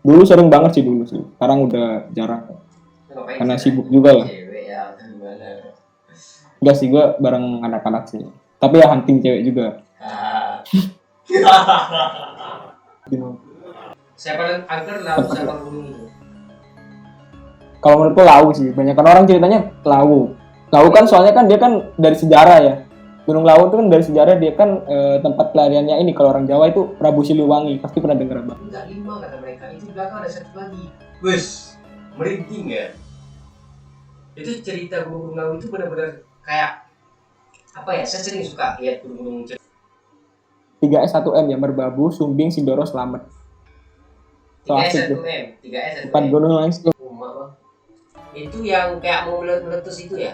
Dulu sering banget sih dulu sih. Sekarang udah jarang Ngapain di karena sana? sibuk juga lah. Cewek ya atau gimana? Enggak sih gue bareng anak-anak sih. Tapi ya hunting cewek juga. Ah. Siapa angker laut sama gunung itu? Kalau menurutku Lawu sih. Banyak orang ceritanya Lawu. Lawu kan soalnya kan dia kan dari sejarah ya. Gunung Lawu itu kan dari sejarah dia kan tempat pelariannya ini kalau orang Jawa itu Prabu Siliwangi. Pasti pernah dengar Bang. Enggak 5 kata mereka. Itu di belakang ada satu lagi. Wes, merinding ya. Itu cerita gunung Lawu itu benar-benar kayak apa ya? Saya sering suka lihat gunung-gunung 3S 1M ya Merbabu, Sumbing, Sindoro, Slamet. So 3S asik tuh. 1M, 3S 4 1M. gunung langsung. Umat bang. Itu yang kayak mau meletus itu ya?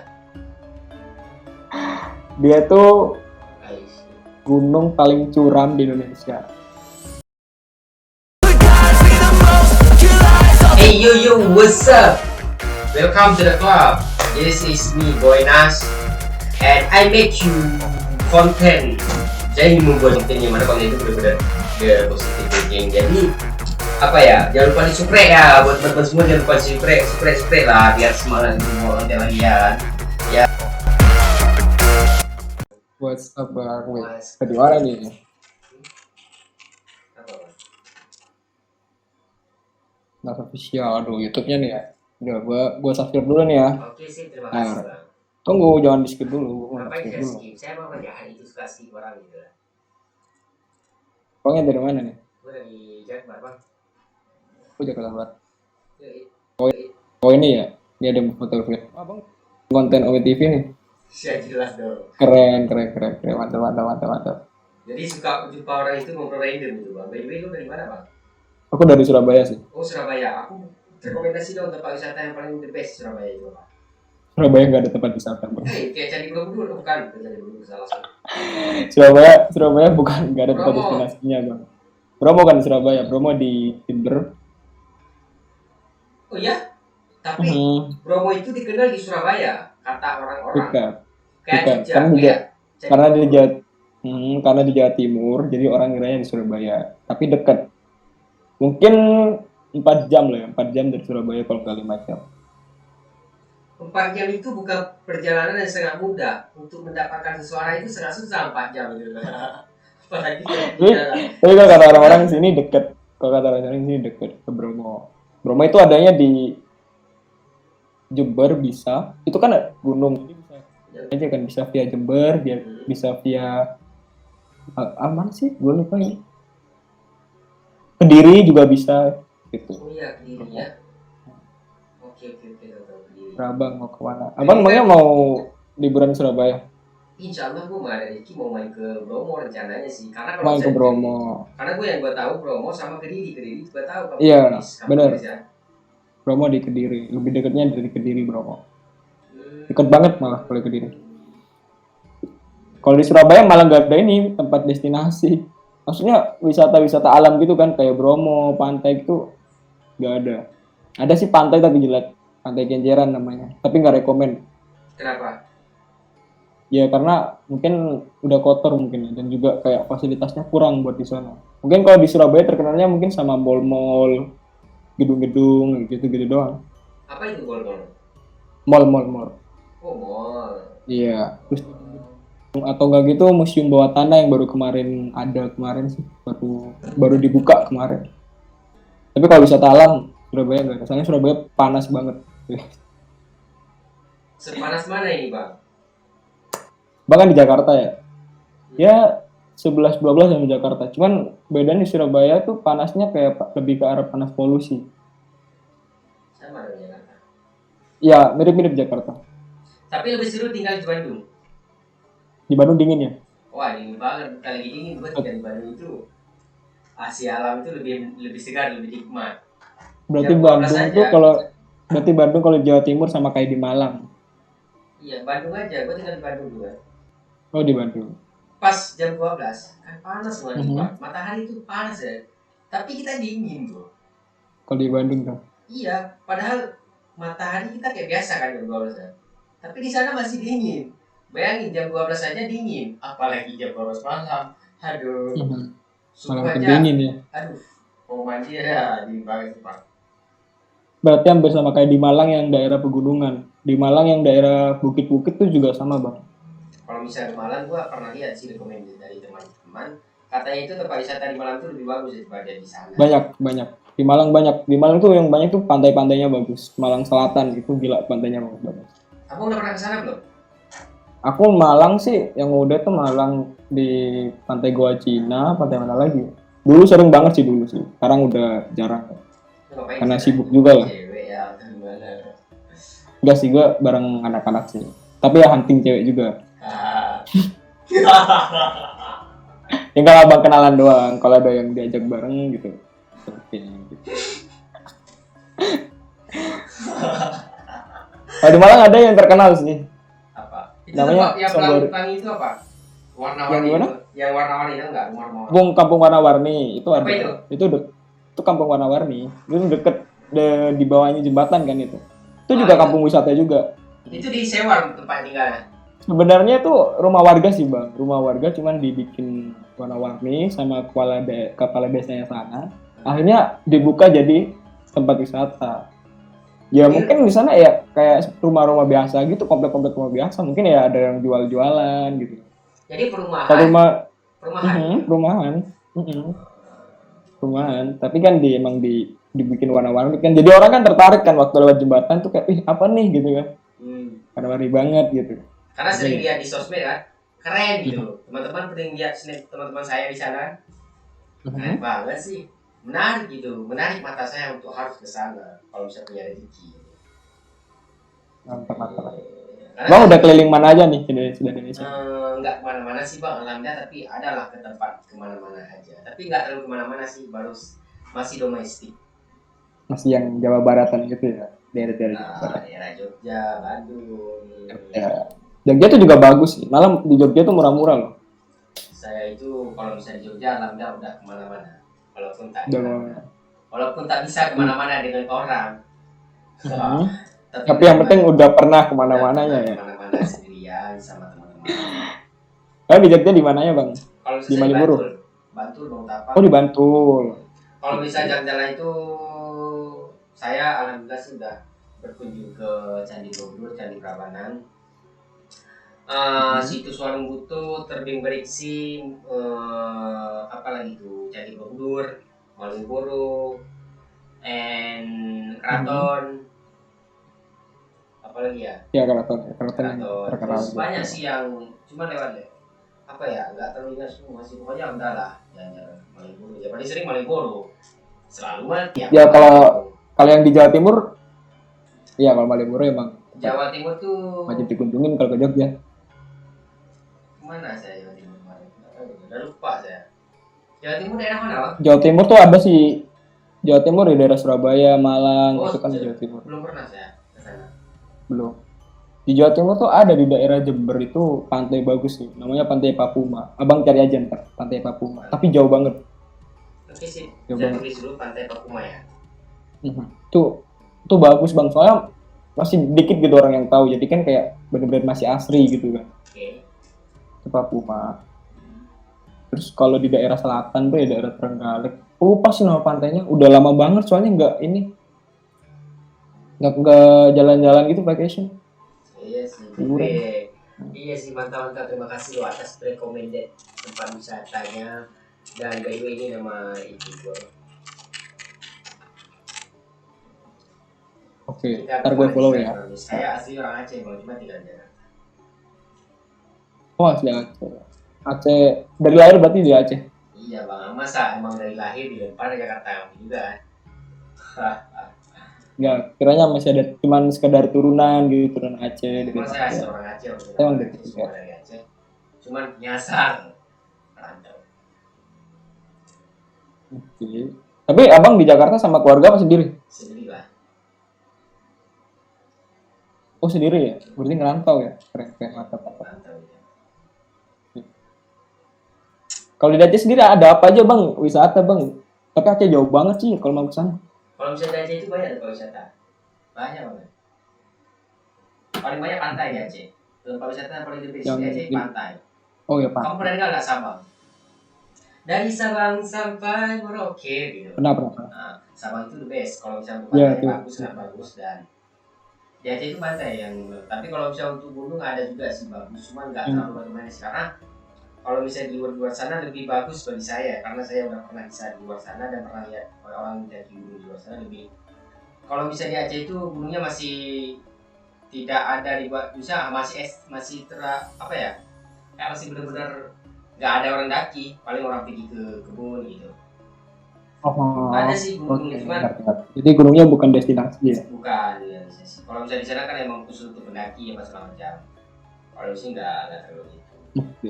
Dia tuh Ais. gunung paling curam di Indonesia. Hey yo, what's up? Welcome to the club. This is me, Boy Nas, and I make you content. Saya ingin membuat konten yang mana konten itu benar-benar positif thinking. Jadi apa ya? Jangan lupa di subscribe ya, buat teman-teman semua jangan lupa di subscribe lah biar semangat semua konten lagi ya. Ya. What's up Bang? Tadi mana nih? Nah, official. Aduh, YouTube-nya nih ya. Udah, gua subscribe dulu nih ya. Oke sih, terima Nah, kasih bang. tunggu, jangan di skip dulu. Gua Ngapain skip tidak dulu. skip? Saya mau jahat itu suka skip orang gitu. Pokoknya dari mana nih? Gue dari Jakbar bang. Gua Jakarta Barat. Yoi. Oh ini ya? Ini ada foto film. Abang konten OWTV nih. Saya jelas dong. Keren. Mantap. Jadi suka jumpa orang itu ngobrol random gitu bang. By the way lu dari mana bang? Aku dari Surabaya sih. Oh Surabaya. Aku rekomendasi dong tempat wisata yang paling the best Surabaya itu bang. Surabaya nggak ada tempat wisata bang. Kayak Candi Borobudur bukan? Candi Borobudur salah satu. Surabaya bukan nggak ada tempat Bromo. destinasinya bang. Bromo kan di Surabaya. Bromo di Timber. Oh iya? Tapi Bromo itu dikenal di Surabaya kata orang-orang. Bukan. Kayak Bukan. Jogja. Kayak Candi Karena di Borobudur. karena di Jawa Timur, jadi orang kiranya di Surabaya. Tapi dekat. Mungkin 4 jam lah ya, 4 jam dari Surabaya kalau ke 5 jam. 4 jam itu bukan perjalanan yang sangat mudah. Untuk mendapatkan seseorang itu sangat susah 4 jam gitu. Apalagi Tapi kalau kata orang-orang sini deket. Kalau kata orang-orang sini deket ke Bromo. Bromo itu adanya di Jember bisa. Itu kan gunung. Jadi bisa aja kan bisa via Jember, bisa via mana sih? Gue lupa ya. Kediri juga bisa gitu. Oh iya, Kediri ya. Oke, Kediri. Abang mau ke mana? Abang mau liburan di Surabaya? Insya Allah gue mau ada rezeki mau main ke Bromo rencananya sih. Karena kalau Main ke Bromo. Karena gue tahu Bromo sama Kediri gue tahu kalau iya, benar. Ya. Bromo di Kediri, lebih dekatnya dari Kediri Bromo. Dekat banget malah kalau Kediri. Kalau di Surabaya malah nggak ada ini tempat destinasi. Maksudnya wisata alam gitu kan kayak Bromo, pantai gitu nggak ada. Ada sih pantai tapi jelek, Pantai Kenjeran namanya. Tapi nggak rekomen. Kenapa? Ya karena mungkin udah kotor mungkin dan juga kayak fasilitasnya kurang buat di sana. Mungkin kalau di Surabaya terkenalnya mungkin sama mall-mall, gedung-gedung gitu-gitu doang. Apa itu mall-mall? Mall. Oh mall. Iya. Terus atau enggak gitu museum bawah tanah yang baru kemarin sih baru dibuka kemarin. Tapi kalau wisata alam Surabaya nggak ada. Soalnya Surabaya panas banget. Sepanas mana ini bang? Bahkan di Jakarta ya 11-12 sama Jakarta. Cuman bedanya di Surabaya tuh panasnya kayak lebih ke arah panas polusi. Sama dengan Jakarta. Ya mirip-mirip Jakarta. Tapi lebih seru tinggal di Bandung. Di Bandung dingin ya? Wah dingin banget. Kalau lagi dingin gue tinggal di Bandung itu. Asia alam itu lebih segar, lebih nikmat. Berarti Bandung kalau Jawa Timur sama kayak di Malang. Iya, Bandung aja. Gue tinggal di Bandung juga. Oh, di Bandung. Pas jam 12, kan panas banget, matahari itu panas ya. Tapi kita dingin tuh. Kalau di Bandung tuh. Iya, padahal matahari kita kayak biasa kan jam 12 ya. Tapi di sana masih dingin. Bayangin jam 12 aja dingin, apalagi jam 12 malam. Aduh. Malam dingin ya. Aduh. Mau mandi ya di Bagai Sepak. Berarti hampir sama kayak di Malang yang daerah pegunungan. Di Malang yang daerah bukit-bukit tuh juga sama bang. Kalau misalnya ke Malang, gua pernah lihat sih rekomendasi dari teman-teman. Katanya itu tempat wisata di Malang tuh lebih bagus daripada di sana. Banyak. Di Malang banyak. Di Malang tuh yang banyak tuh pantai-pantainya bagus. Malang Selatan itu gila pantainya bagus. Kamu udah pernah ke sana belum? Aku Malang sih yang udah tuh Malang di Pantai Goa Cina, pantai mana lagi? Dulu sering banget sih dulu sih. Sekarang udah jarang. Ngapain Karena di sana? sibuk juga lah. Cewek ya atau gimana? Enggak sih gue bareng anak-anak sih. Tapi ya hunting cewek juga. Ah. Ya enggak abang kenalan doang. Kalau ada yang diajak bareng gitu. Oke. Gitu. Oh, di Malang ada yang terkenal sih. Apa? Itu Namanya yang Sondori. pelangi itu apa? Warna-warni Yang gimana? itu. Yang warna-warni itu enggak? Rumah-rumah. Kampung warna-warni itu Apa ada. itu? Itu kampung warna-warni. Itu deket di bawahnya jembatan kan itu. Itu Oh, juga iya. kampung wisata juga. Itu disewa tempat tinggalnya. Sebenarnya itu rumah warga sih bang, rumah warga cuman dibikin warna-warni sama kepala desanya sana. Akhirnya dibuka jadi tempat wisata. Ya mungkin di sana ya kayak rumah-rumah biasa gitu, komplek-komplek rumah biasa. Mungkin ya ada yang jual-jualan gitu. Jadi Kalau perumahan. Perumahan. rumahan, rumahan. Tapi kan dibikin warna-warni kan. Jadi orang kan tertarik kan waktu lewat jembatan tuh kayak, ih apa nih gitu kan. Warna-warni banget gitu. Karena sering lihat di sosmed kan, keren gitu. Teman-teman sering lihat snap teman-teman saya di sana, keren banget sih, menarik gitu, menarik mata saya untuk harus ke sana kalau bisa punya rezeki. Mantap. Bang udah keliling mana aja nih di Indonesia? Nggak kemana-mana sih bang, alhamdulillah, tapi adalah ke tempat kemana-mana aja. Tapi nggak terlalu kemana-mana sih, baru masih domestik. Masih yang Jawa Baratan gitu ya, daerah-daerah Jawa Barat. Daerah Jogja, Bandung. Ya. Jogja tuh juga bagus sih. Malam di Jogja tuh murah-murah loh. Saya itu kalau misalnya di Jogja, alhamdulillah udah kemana-mana. Udah. Walaupun tak bisa kemana-mana dengan orang. Tapi yang penting udah pernah kemana-mananya ya. Kemana-mana sendirian sama teman-teman. Di Jogja di mananya bang? Kalau Di Malioboro. Bantul, Bang Tapa. Oh di Bantul. Kalau bisa jalan-jalan itu, saya alhamdulillah sudah berkunjung ke Candi Borobudur, Candi Prambanan. Situs Warung Butuh, Tebing Beriksi, apa lagi tuh, Candi Borobudur, Malioboro, and Keraton, apa lagi ya? Ya Keraton yang terkenal. Terus banyak sih yang cuma lewat deh. Apa ya? Nggak terlalu ingat semua sih, pokoknya udah lah. Jalan-jalan Malioboro, ya paling sering Malioboro. Selalu tiap. Ya kalau yang di Jawa Timur, ya kalau Malioboro emang. Jawa Timur tuh wajib dikunjungin kalau ke Jogja. Mana saya Jawa Timur kemarin? Udah lupa saya. Jawa Timur daerah mana, Bang? Jawa Timur tuh ada sih. Jawa Timur di daerah Surabaya, Malang, itu kan Jawa Timur. Belum pernah saya ke sana. Belum. Di Jawa Timur tuh ada di daerah Jember itu pantai bagus sih. Namanya Pantai Papuma. Abang cari aja ntar, Pantai Papuma. Tapi jauh banget. Oke sih. Jauh Saya banget. tulis dulu Pantai Papuma ya. Tuh bagus bang. Soalnya masih dikit gitu orang yang tahu. Jadi kan kayak bener-bener masih asri gitu kan. Oke. Papuma. Terus kalau di daerah selatan tuh ya daerah Trenggalek. Lupa sih nama pantainya. Udah lama banget soalnya nggak jalan-jalan gitu vacation. Iya sih. Iya sih, mantap. Terima kasih loh atas recommended tempat wisatanya. Dan by the way ini nama itu gue. Oke, ntar gue follow ya. Saya asli orang Aceh, cuma tinggal di Jakarta. Oh asli Aceh. Aceh dari lahir berarti di Aceh. Iya bang, masa emang dari lahir di depan Jakarta juga? Enggak, kiranya masih ada cuman sekedar turunan gitu, turunan Aceh. Emang saya asli orang Aceh, Emang dari Aceh. Cuman nyasar rantau. Oke. Tapi abang di Jakarta sama keluarga apa sendiri? Sendiri lah. Oh sendiri ya? Berarti ngerantau ya? Keren, mantap. Rantau ya. Kalau di Aceh sendiri ada apa aja bang? Wisata bang? Tapi Aceh jauh banget sih kalau mau kesana. Kalau misalnya Aceh itu banyak tempat wisata. Banyak banget. Paling banyak pantai di Aceh. Tempat wisata yang paling gede di Aceh pantai. Oh ya pantai. Kamu pernah dengar nggak Sabang? Dari Sabang sampai Merauke gitu. Kenapa? Nah, Sabang itu the best. Kalau misalnya untuk Ya, pantai tuh. bagus, sangat bagus. Dan di Aceh itu pantai yang, tapi kalau misalnya untuk gunung ada juga sih bagus, cuma nggak terlalu bagaimana sih, karena kalau misalnya di luar sana lebih bagus bagi saya, karena saya udah pernah bisa di luar sana dan pernah lihat orang-orang mendaki gunung di luar sana lebih. Kalau misalnya di Aceh itu gunungnya masih tidak ada di bawah, bisa masih apa ya, kayak masih benar-benar nggak ada orang daki, paling orang pergi ke kebun gitu. Oh, Ada sih gunung, oke. cuman Jadi gunungnya bukan destinasi ya? bukan ya, sih. Kalau misalnya di sana kan emang khusus untuk pendaki ya pas segala macam. Kalau di sini nggak terlalu gitu. Oke.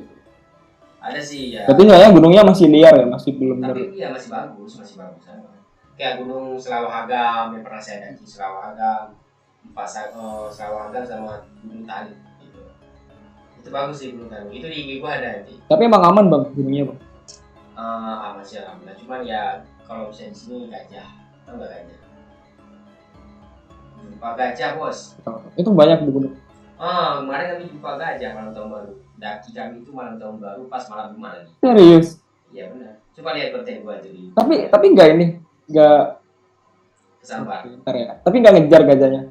Ada sih ya. Berarti saya gunungnya masih liar ya, masih belum Tapi iya masih bagus. Kayak Gunung Selawahagam yang pernah saya daki, Selawahagam, Selawahagam sama Gunung Tali gitu. Itu bagus sih Gunung Tali. Itu di IG gua ada nanti. Tapi emang aman bang gunungnya bang? Aman sih alhamdulillah. Cuman ya kalau misalnya di sini gajah, tau nggak gajah? Jumpa gajah bos. Itu banyak di gunung. Kemarin kami jumpa gajah malam tahun baru. Daki kami itu malam tahun baru pas malam Jumat lagi. Serius? Iya benar. Coba lihat konten gua jadi. Tapi nggak ini, nggak kesambar. Bentar ya. Tapi nggak ngejar gajahnya.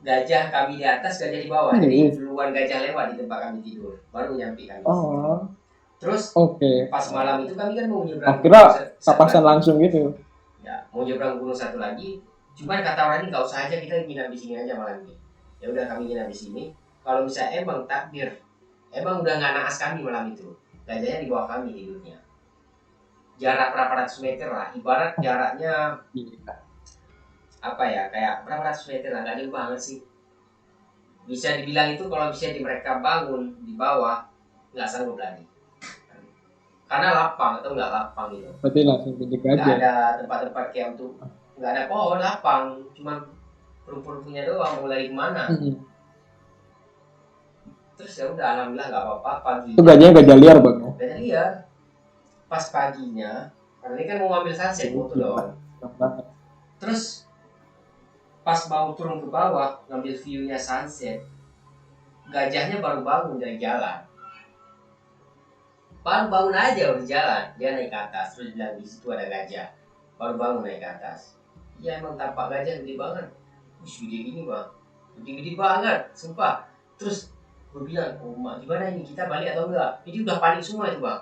Gajah kami di atas, gajah di bawah. Jadi duluan gajah lewat di tempat kami tidur, baru nyampe kami. Oh. Terus Oke. pas malam itu kami kan mau nyebrang. Akhirnya papasan langsung gitu. Ya, mau nyebrang gunung satu lagi. Cuman kata orang ini nggak usah aja, kita nginap di sini aja malam ini. Ya udah kami nginap di sini. Kalau misalnya emang takdir, emang udah nggak naas kami malam itu. Gajahnya di bawah kami tidurnya. Jarak berapa ratus meter lah, ibarat jaraknya apa ya, kayak berapa ratus meter lah, nggak jauh banget sih. Bisa dibilang itu kalau bisa mereka bangun di bawah nggak sanggup lagi, karena lapang atau nggak lapang gitu. Berarti langsung pindah Nggak gajah. ada tempat-tempat kayak untuk, nggak ada pohon, lapang, cuma rumput-rumputnya doang, mau lari kemana. Terus ya udah alhamdulillah nggak apa-apa. Pagi itu gajahnya gajah liar bang? Gajah liar. Pas paginya, karena ini kan mau ngambil sunset foto dong. Terus pas mau turun ke bawah ngambil view-nya sunset, gajahnya baru bangun dari jalan. Baru bangun aja udah jalan, dia naik ke atas, terus bilang di situ ada gajah. Baru bangun naik ke atas. Ya emang tampak gajah gede banget. Gede gini bang, gede banget, sumpah. Terus gue bilang, oh mak gimana ini, kita balik atau enggak? Jadi udah panik semua itu bang.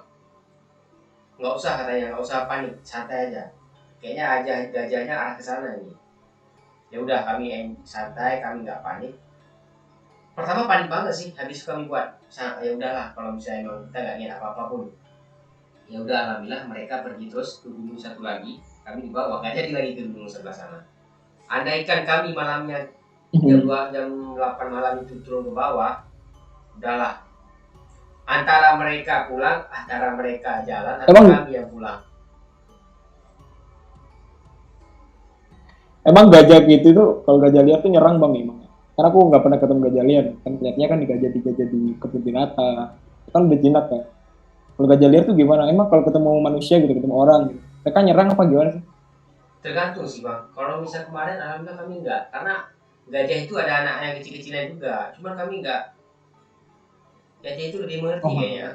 Nggak usah katanya, nggak usah panik, santai aja. Kayaknya aja gajahnya arah ke sana nih. Ya udah kami santai, kami nggak panik. Pertama panik banget sih, habis kami buat ya udahlah kalau misalnya emang kita nggak niat apa-apa pun. Ya udah alhamdulillah mereka pergi terus ke gunung satu lagi, kami di bawah, nggak jadi lagi ke gunung sebelah sana. Andaikan kami malamnya jam 8 malam itu turun ke bawah, udahlah. Antara mereka pulang, antara mereka jalan, atau kami yang pulang. Emang gajah gitu tuh, kalau gajah liar tuh nyerang bang emang? Karena aku nggak pernah ketemu gajah liar, kan lihatnya kan di gajah di kebun binatang, kan udah jinak kan. Kalau gajah liar tuh gimana? Emang kalau ketemu manusia gitu, ketemu orang gitu, mereka nyerang apa gimana sih? Tergantung sih bang. Kalau misal kemarin alhamdulillah kami enggak, karena gajah itu ada anak yang kecil-kecilan juga. Cuman kami enggak. Gajah itu lebih mengerti kayaknya.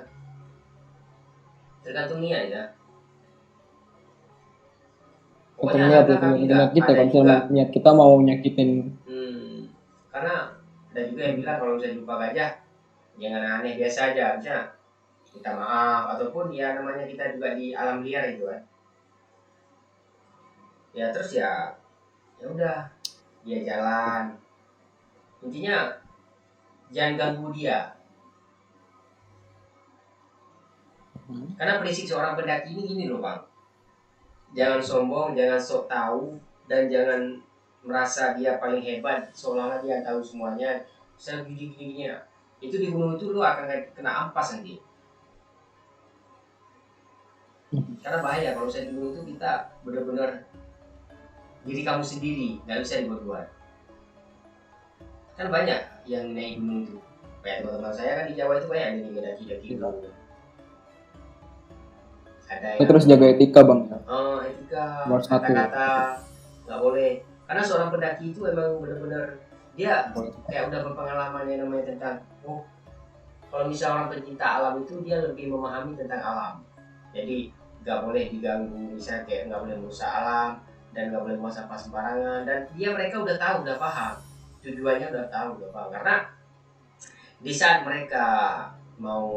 Tergantung niat ya. Pokoknya niat kita, kalau misalnya niat kita mau nyakitin. Karena ada juga yang bilang kalau misalnya jumpa gajah, jangan aneh, biasa aja, misalnya kita maaf, ataupun ya namanya kita juga di alam liar itu kan. Ya terus ya udah dia jalan, intinya jangan ganggu dia, karena prinsip seorang pendaki ini gini loh bang, jangan sombong, jangan sok tahu, dan jangan merasa dia paling hebat seolah-olah dia tahu semuanya. Saya gini-gini ya, itu di gunung itu lo akan kena ampas nanti, karena bahaya kalau saya di gunung itu kita benar-benar diri kamu sendiri, nggak bisa dibuat-buat. Kan banyak yang naik gunung itu, kayak teman-teman saya kan di Jawa itu banyak yang daki-daki gunung. Ada yang terus jaga etika bang. Etika, kata-kata nggak boleh, karena seorang pendaki itu emang benar-benar dia kayak udah berpengalaman yang namanya tentang kalau misalnya orang pencinta alam itu dia lebih memahami tentang alam. Jadi nggak boleh diganggu, misalnya kayak nggak boleh merusak alam dan nggak boleh buang sampah sembarangan, dan mereka udah tahu, udah paham tujuannya, udah tahu, udah paham. Karena di saat mereka mau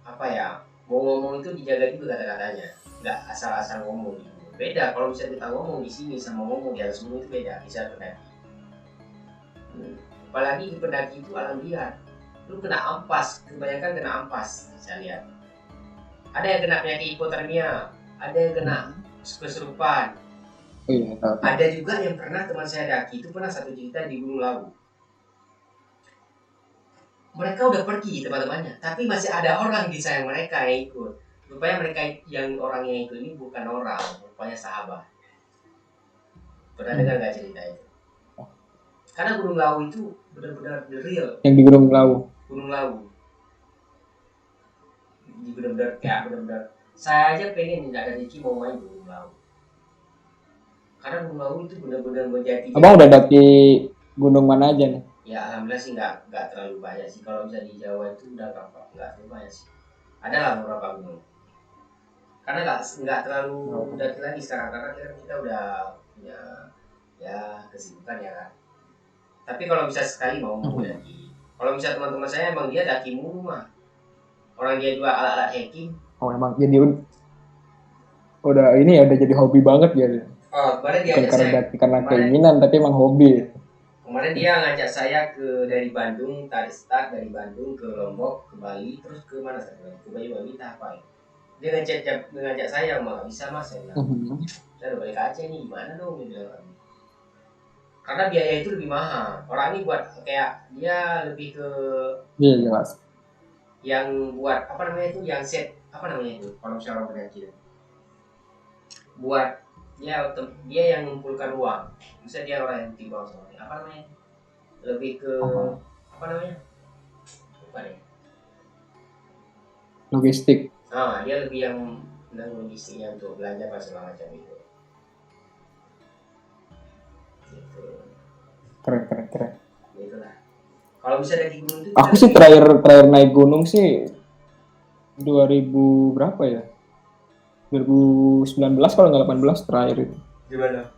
apa ya, mau ngomong itu dijaga juga kata-katanya, nggak asal-asal ngomong gitu. Beda kalau misalnya kita ngomong di sini sama ngomong di atas gunung, itu beda. Bisa pendaki, apalagi di pendaki itu alam liar, lu kena ampas, kebanyakan kena ampas. Saya lihat ada yang kena penyakit hipotermia, ada yang kena kesurupan. Oh iya, tahu. Ada juga yang pernah, teman saya daki itu pernah satu cerita di Gunung Lawu. Mereka udah pergi teman-temannya, tapi masih ada orang di sayang mereka yang ikut. Rupanya mereka yang orang yang ikut ini bukan orang, rupanya sahabat. Pernah dengar nggak cerita itu? Karena Gunung Lawu itu benar-benar the real. Yang di Gunung Lawu. Gunung Lawu. Di benar-benar kayak benar-benar. Saya aja pengen nggak ada rezeki mau main Gunung Lawu. Karena Gunung Lawu itu benar-benar menjadi. Abang udah daki gunung mana aja nih? Ya alhamdulillah sih nggak terlalu banyak sih. Kalau bisa di Jawa itu udah nggak terlalu banyak sih. Ada lah beberapa gunung. Karena nggak terlalu daki lagi sekarang, karena kita udah punya ya kesibukan ya kan. Tapi kalau bisa sekali mau daki. Kalau bisa teman-teman saya emang dia daki mulu mah. Orang dia jual alat-alat hiking. Oh emang jadi udah ini ya, udah jadi hobi banget ya. Oh, kemarin dia bukan karena saya, daki karena keinginan, tapi emang hobi. Kemarin dia ngajak saya dari Bandung, tarik start dari Bandung ke Lombok, ke Bali, terus ke mana saya? Ke Banyuwangi, apa ya? Dia ngajak saya, mah bisa mas, saya bilang. Saya udah balik ke Aceh nih, gimana dong? Dia bilang. Karena biaya itu lebih mahal. Orang ini buat kayak dia lebih ke. Iya jelas. Yang buat apa namanya itu, yang set apa namanya itu? Kalau misalnya orang berhaji, buat dia yang mengumpulkan uang. Misalnya dia orang yang timbang sama dia. Apa namanya? Lebih ke apa namanya? Lupa deh. Logistik. Nah, dia lebih yang logistiknya untuk belanja apa segala macam itu. Gitu. Keren. Itulah. Kalau bisa dari gunung itu. Aku sih terakhir naik gunung sih 2000 berapa ya? 2019 kalau nggak 18 terakhir itu. Di mana?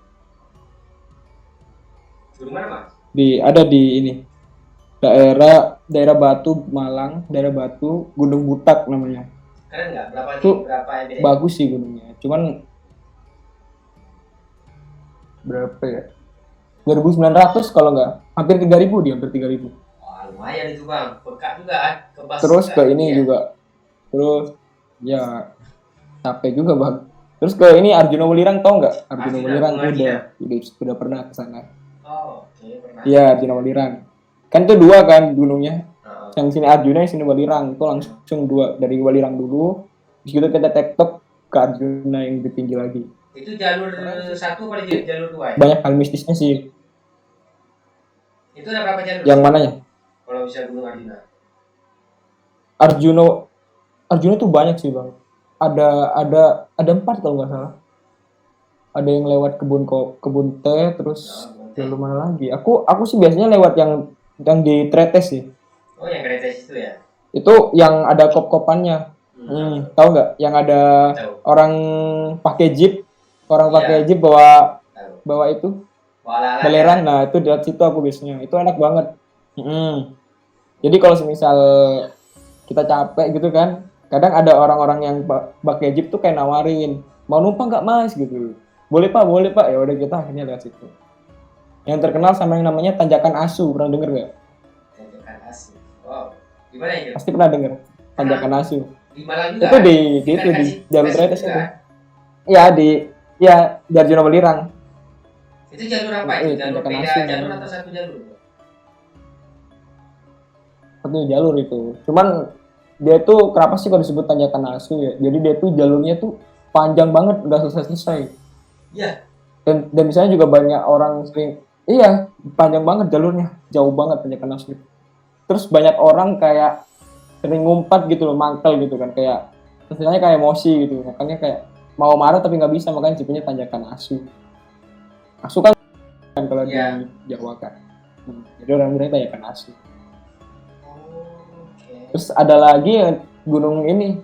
Gunung mana, Mas? Ada di ini. Daerah Batu, Malang, daerah Batu, Gunung Butak namanya. Keren nggak? Berapa MBD? Bagus sih gunungnya. Cuman berapa ya? 2.900 kalau nggak, hampir 3.000 dia, hampir 3.000. Wah, lumayan itu bang, pekat juga kan? Terus ke ini ya? Juga, terus ya capek juga bang. Terus ke ini Arjuna Welirang, tau nggak? Arjuna Welirang udah pernah ke sana. Oh, oke, pernah. Iya, Arjuna Welirang. Kan itu dua kan gunungnya. Yang sini Arjuna, yang sini Welirang. Itu langsung dua, dari Welirang dulu. Terus gitu kita tektok ke Arjuna yang lebih tinggi lagi. Itu jalur satu apa jalur dua ya? Banyak hal mistisnya sih. Itu ada berapa jalur? Yang mananya? Kalau bisa Gunung Arjuna. Arjuna tuh banyak sih bang. Ada 4 kalau nggak salah. Ada yang lewat kebun teh, terus jalur mana lagi? Aku sih biasanya lewat yang di Tretes sih. Oh, yang Tretes itu ya? Itu yang ada kop-kopannya. Tahu nggak? Yang ada orang pakai jeep, jeep bawa itu belerang. Nah itu di situ aku biasanya. Itu enak banget. Jadi kalau semisal kita capek gitu kan, kadang ada orang-orang yang pakai jeep tuh kayak nawarin, mau numpang nggak mas gitu. Boleh pak. Ya udah kita akhirnya lewat situ. Yang terkenal sama yang namanya Tanjakan Asu, pernah denger nggak? Tanjakan Asu. Wow. Gimana itu? Pasti pernah denger. Tanjakan Asu. Di Malang juga. Itu di jalur Tretes itu. Iya di Arjuna Welirang. Itu jalur apa itu? Jalur beda jalur atau satu jalur? Satu jalur itu. Cuman dia tuh kenapa sih kalau disebut Tanjakan Asu ya? Jadi dia tuh jalurnya tuh panjang banget, nggak selesai. Iya. Dan misalnya juga banyak orang sering, iya panjang banget jalurnya, jauh banget Tanjakan Asu. Terus banyak orang kayak sering ngumpat gitu loh, mangkel gitu kan, kayak istilahnya kayak emosi gitu, makanya kayak mau marah tapi nggak bisa, makanya disebutnya Tanjakan Asu. Asu kan kalau di Jawa kan, jadi orang bilang Tanjakan Asu. Terus ada lagi gunung ini,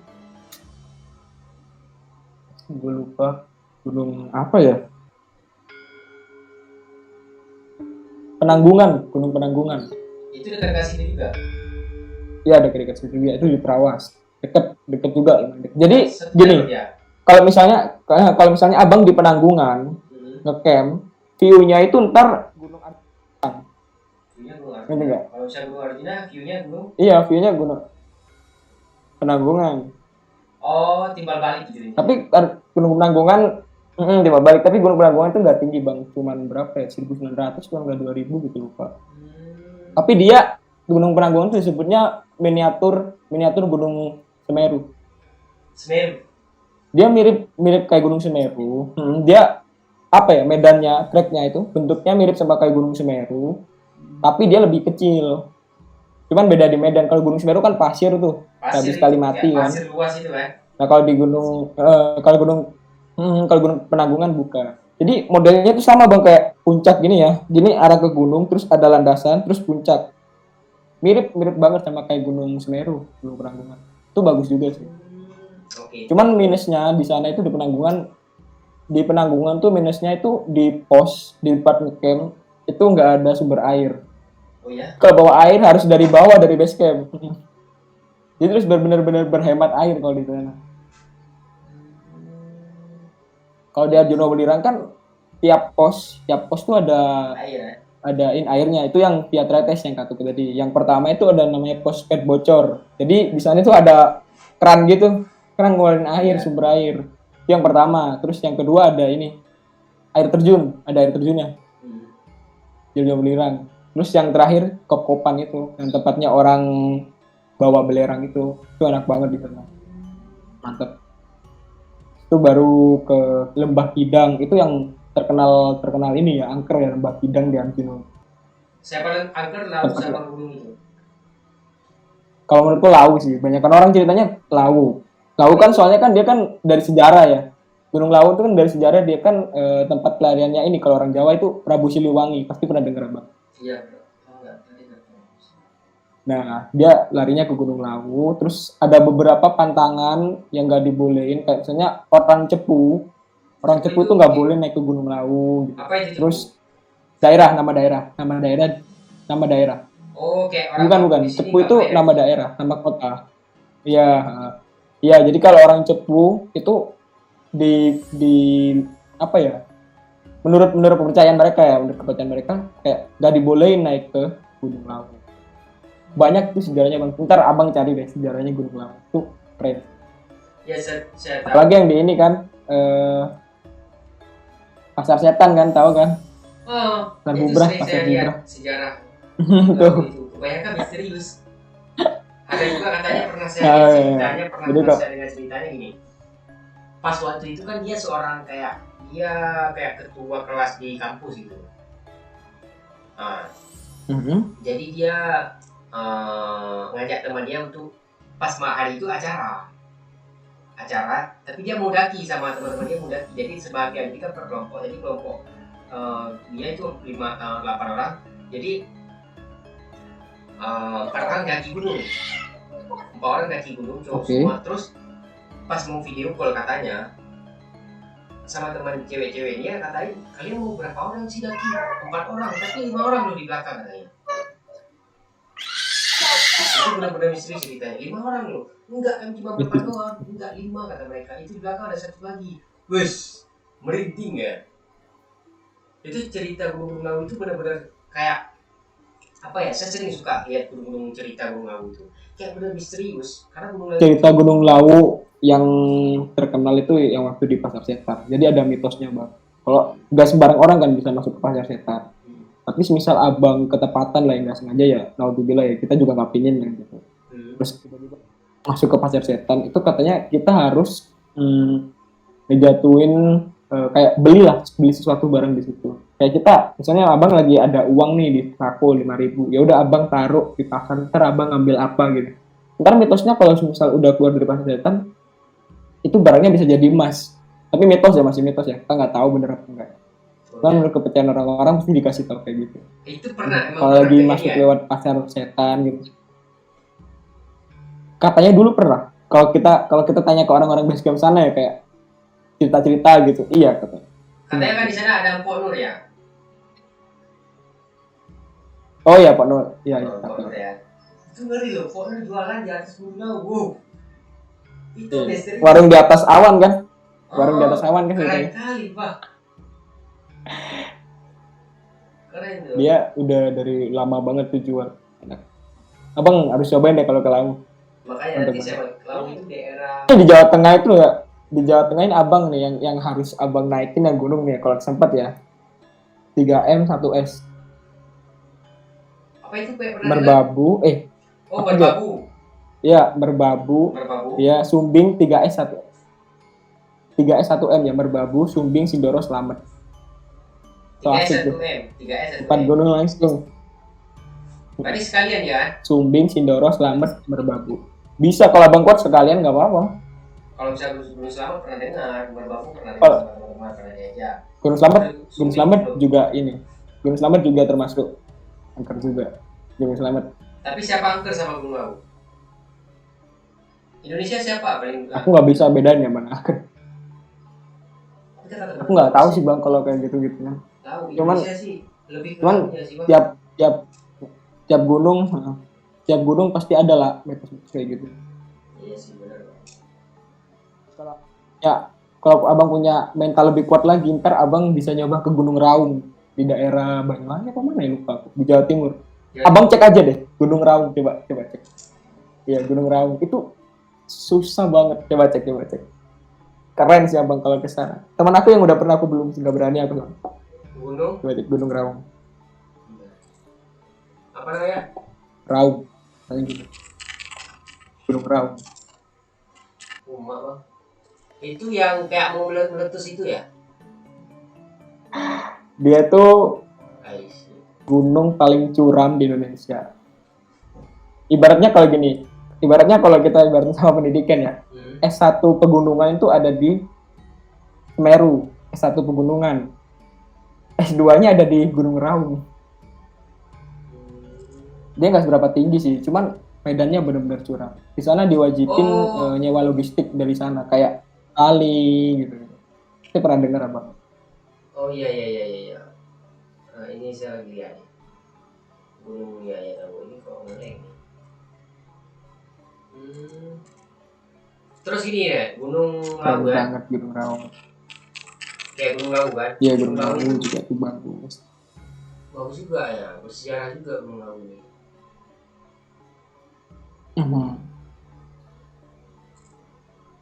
gue lupa gunung apa ya, Gunung Penanggungan. Itu dekat dekat sini juga. Iya, dekat-dekat situ juga, itu di Trawas, deket juga lumayan deket. Jadi Satu gini, jalur ya. kalau misalnya abang di Penanggungan ngecamp, view-nya itu ntar Gunung Arjuna. View-nya Gunung Ngerti Arjuna. nggak? Kalau misalnya Gunung Arjuna, view-nya Gunung. Iya, view-nya Gunung Penanggungan. Oh, timbal balik gitu. Tapi Gunung Penanggungan timbal balik. Tapi Gunung Penanggungan itu nggak tinggi bang, cuman berapa ya, 1.900 kalau nggak 2.000 gitu lupa. Tapi dia Gunung Penanggungan itu disebutnya miniatur Gunung Semeru. Semeru. Dia mirip kayak Gunung Semeru. Dia apa ya, medannya, treknya itu bentuknya mirip sama kayak Gunung Semeru, tapi dia lebih kecil. Cuman beda di medan. Kalau Gunung Semeru kan pasir tuh, habis sekali mati ya, kan. pasir luas itu kan. Nah kalau di kalau Gunung Penanggungan bukan. Jadi modelnya itu sama bang, kayak puncak gini ya. Gini arah ke gunung, terus ada landasan, terus puncak. Mirip banget sama kayak Gunung Semeru, Gunung Penanggungan. Itu bagus juga sih. Oke. Cuman minusnya di sana itu di Penanggungan tuh minusnya itu di pos, di tempat ngecamp itu nggak ada sumber air. Oh ya. Kalau bawa air harus dari bawah, dari base camp. Jadi terus benar-benar berhemat air kalau di sana. Kalau di Arjuna Welirang kan tiap pos tuh ada Air. airnya, itu yang via tretes yang kata tadi. Yang pertama itu ada namanya pos pet bocor. Jadi di sana itu ada keran gitu, keran ngeluarin air, sumber air. Itu yang pertama. Terus yang kedua ada ini air terjun, ada air terjunnya. Di Arjuna Welirang. Terus yang terakhir kop-kopan itu, yang tempatnya orang bawa belerang itu enak banget di sana. Mantep. Itu baru ke Lembah Kidang, itu yang terkenal ini ya, angker ya, Lembah Kidang di Arjuna. Siapa angker laut sama gunung itu? Kalau menurutku Lawu sih, banyakan orang ceritanya Lawu. Lawu kan soalnya kan dia kan dari sejarah ya. Gunung Lawu itu kan dari sejarah, dia kan tempat pelariannya ini, kalau orang Jawa itu Prabu Siliwangi, pasti pernah dengar bang. Iya. Nah, dia larinya ke Gunung Lawu, terus ada beberapa pantangan yang nggak dibolehin, kayak misalnya orang cepu itu nggak boleh naik ke Gunung Lawu. Gitu. Apa itu? Terus nama daerah. Oh, kayak orang bukan. Cepu itu nama daerah, nama kota. Iya, iya. Jadi kalau orang cepu itu di apa ya? Menurut kepercayaan mereka, kayak nggak dibolehin naik ke Gunung Lawu. Banyak tuh sejarahnya bang. Ntar abang cari deh sejarahnya Gunung Lawu. Tuh keren. Ya, saya tahu. Apalagi yang di ini kan Pasar Setan kan, tahu kan? Oh, Pasar itu Bubrah, sering Pasar saya lihat Bubrah. sejarah. Tuh. Itu kebanyakan misterius. Ada juga katanya pernah saya dengar ceritanya gini. Pas waktu itu kan dia seorang kayak ketua kelas di kampus gitu. Nah, jadi dia ngajak teman dia untuk pas hari itu acara, tapi dia mau daki sama teman-teman dia mau daki. Jadi sebagian kita per kelompok, jadi kelompok dia itu 8 orang. Jadi 4 orang daki gunung, 4 orang daki gunung cowok semua. Terus pas mau video call katanya sama teman cewek-ceweknya, katanya kalian mau berapa orang sih daki? 4 orang, tapi 5 orang loh di belakang katanya. Itu benar-benar misteri ceritanya. 5 orang loh, enggak kan cuma 4 doang, enggak 5 kata mereka. Itu di belakang ada 1 lagi. Wes, merinding ya. Itu cerita Gunung Lawu itu benar-benar kayak apa ya? Saya sering suka lihat gunung cerita Gunung Lawu itu. Kayak benar misterius. Karena cerita Gunung Lawu yang terkenal itu yang waktu di Pasar Setar. Jadi ada mitosnya bang. Kalau nggak sembarang orang kan bisa masuk ke Pasar Setar. Tapi semisal abang ketepatan lah yang nggak sengaja ya, naudzubillah ya, kita juga nggak pingin kan gitu. Terus tiba-tiba masuk ke Pasar Setan, itu katanya kita harus ngejatuhin kayak beli sesuatu barang di situ. Kayak kita, misalnya abang lagi ada uang nih di saku 5.000, ya udah abang taruh di pasar, ntar abang ngambil apa gitu. Ntar mitosnya kalau misal udah keluar dari Pasar Setan, itu barangnya bisa jadi emas. Tapi masih mitos ya, kita nggak tahu bener apa enggak. Kan menurut kepercayaan orang-orang pasti dikasih tahu kayak gitu. Itu pernah kalau lagi masuk lewat Pasar Setan gitu. Katanya dulu pernah. Kalau kita tanya ke orang-orang basecamp sana ya, kayak cerita-cerita gitu. Iya katanya. Katanya kan di sana ada Mpok Nur ya. Oh iya Pak Nur. Iya iya. Mpok Nur ya. Itu ngeri loh, Mpok Nur jualan di atas gunung Lawu. Wow. Itu Iya. misterius. Warung di atas awan kan? Warung di atas awan kan Keren ceritanya. kali Pak. Keren tuh. Dia udah dari lama banget tuh jual. Enak. Abang harus cobain deh kalau ke Lawu. Makanya Mantap, nanti saya Lawu itu daerah Di Jawa Tengah itu ya, di Jawa Tengah ini abang nih yang harus abang naikin ya gunung nih kalau sempat ya. 3M 1S. apa itu Pak? Pernah dengar? Merbabu, Oh, Merbabu. ya Merbabu, Merbabu. ya Sumbing 3S 1. 3S 1M ya Merbabu, Sumbing, Sindoro, Slamet. So, 3S asik tuh. 1M. 3S 1M. 4 gunung langsung. Berarti sekalian ya. Sumbing, Sindoro, Slamet, Merbabu. Bisa kalau abang kuat sekalian nggak apa-apa. Kalau misalnya belum selamat pernah dengar, Merbabu pernah dengar, Kalau- teman-teman pernah diajak. Gunung Slamet juga ini. Gunung Slamet juga termasuk angker juga. Gunung Slamet. Tapi siapa angker sama Gunung Lawu? Indonesia siapa paling? Aku nggak bisa bedanya mana. Aku nggak tahu sih bang kalau kayak gitu-gitu. Tahu Cuman- Indonesia sih lebih ke cuman lautnya sih, Bang. Tiap gunung pasti ada lah mitos-mitos kayak gitu. Iya sih benar. Bang. Kalau abang punya mental lebih kuat lagi, ntar abang bisa nyoba ke Gunung Raung di daerah Banyuwangi apa mana ya lupa aku, di Jawa Timur. Ya, Abang cek aja deh Gunung Raung, coba cek. Iya Gunung Raung itu susah banget, coba cek. Keren sih abang kalau ke sana. Teman aku yang udah pernah, aku belum, nggak berani aku. gunung Coba cek Gunung Raung. apa namanya? Raung, kayak gitu. Gunung Raung. Bang. Itu yang kayak mau meletus itu ya? Dia tuh I see. gunung paling curam di Indonesia. Ibaratnya kalau kita ibaratnya sama pendidikan ya. S1 pegunungan itu ada di Semeru, S1 pegunungan. S2-nya ada di Gunung Raung. Dia nggak seberapa tinggi sih, cuman medannya benar-benar curam. Di sana diwajibin nyewa logistik dari sana, kayak kali gitu. Saya pernah dengar apa? Oh iya. Nah, ini saya lagi lihat nih. Gunung ya tahu ini kok ngeleng. Terus gini ya, Gunung Keren Lawu kan? banget Gunung Raung. Kayak Gunung Lawu kan? Iya Gunung Lawu Raung itu juga tuh bagus. bagus juga ya, bersejarah juga Gunung Lawu ini.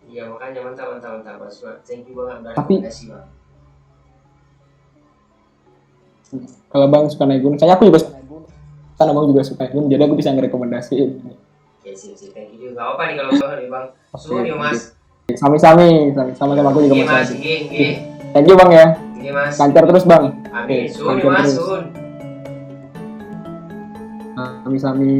Iya makanya mantap Mas. Thank you banget udah Tapi- rekomendasi Bang. Kalau bang suka naik gunung, aku juga suka naik gunung. Kan abang juga suka naik gunung, jadi aku bisa ngerekomendasiin. Oke sip, thank you juga. Gak apa-apa nih kalau misalnya nih Bang. Suun ya Mas. Sami-sami sama aku juga Oke mau Mas, sharing. oke. Thank you bang ya, Oke Mas. lancar terus bang. Amin. Oke, Suun ya lancar Mas, terus. suun. Sami-sami.